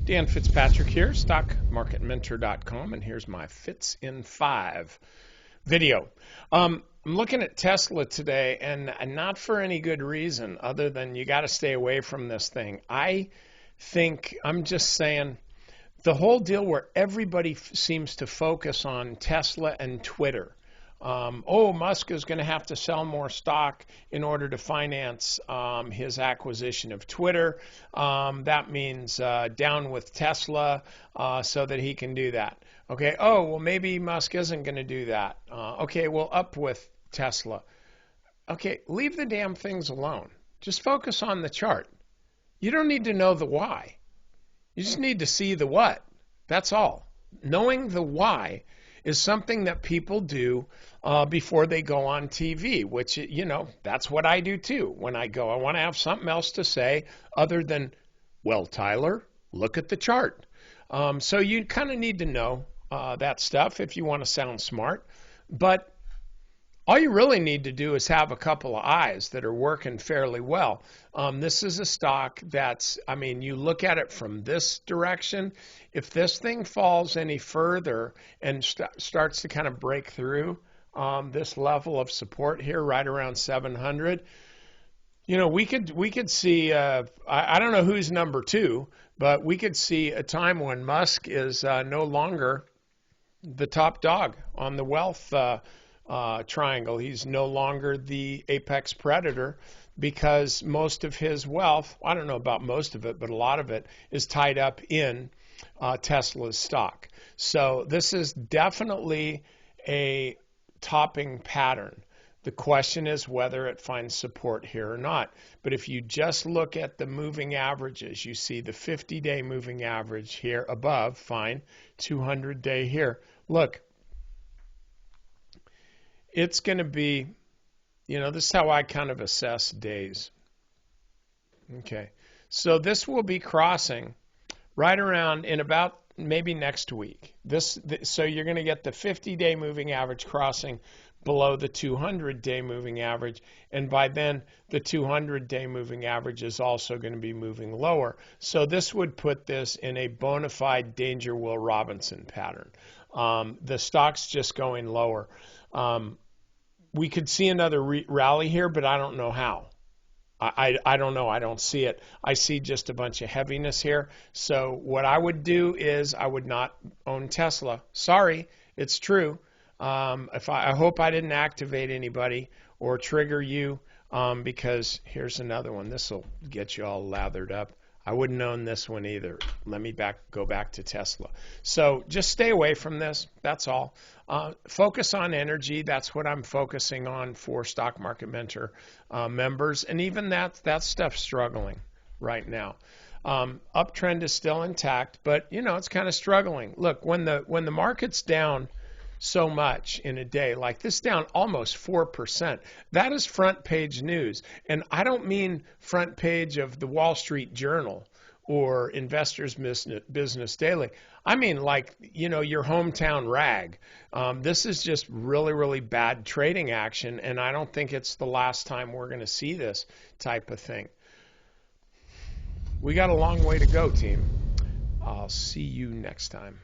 Dan Fitzpatrick here, stockmarketmentor.com, and here's my Fits in 5 video. I'm looking at Tesla today, and not for any good reason other than you got to stay away from this thing. I think, I'm just saying, the whole deal where everybody seems to focus on Tesla and Twitter. Musk is going to have to sell more stock in order to finance his acquisition of Twitter. That means down with Tesla so that he can do that. Okay, maybe Musk isn't going to do that. Up with Tesla. Okay, leave the damn things alone. Just focus on the chart. You don't need to know the why. You just need to see the what. That's all. Knowing the why is something that people do before they go on TV, which, that's what I do too. When I go, I want to have something else to say other than, well, Tyler, look at the chart. So you kind of need to know that stuff if you want to sound smart. But all you really need to do is have a couple of eyes that are working fairly well. This is a stock that's, you look at it from this direction. If this thing falls any further and starts to kind of break through this level of support here, right around 700, we could see, I don't know who's number two, but we could see a time when Musk is no longer the top dog on the wealth triangle. He's no longer the apex predator because most of his wealth, I don't know about most of it, but a lot of it is tied up in Tesla's stock. So this is definitely a topping pattern. The question is whether it finds support here or not. But if you just look at the moving averages, you see the 50-day moving average here above, fine, 200-day here. Look, it's going to be, this is how I kind of assess days. Okay, so this will be crossing right around in about maybe next week. So you're going to get the 50-day moving average crossing below the 200-day moving average, and by then the 200-day moving average is also going to be moving lower. So this would put this in a bona fide Danger Will Robinson pattern. The stock's just going lower. We could see another rally here, but I don't know how. I don't know. I don't see it. I see just a bunch of heaviness here. So what I would do is I would not own Tesla. Sorry, it's true. I hope I didn't activate anybody or trigger you because here's another one. This will get you all lathered up. I wouldn't own this one either. Let me go back to Tesla. So just stay away from this. That's all. Focus on energy. That's what I'm focusing on for Stock Market Mentor members. And even that stuff's struggling right now. Uptrend is still intact, but it's kind of struggling. Look, when the market's down so much in a day, like this down almost 4%. That is front page news. And I don't mean front page of the Wall Street Journal or Investors Business Daily. I mean like, your hometown rag. This is just really, really bad trading action, and I don't think it's the last time we're going to see this type of thing. We got a long way to go, team. I'll see you next time.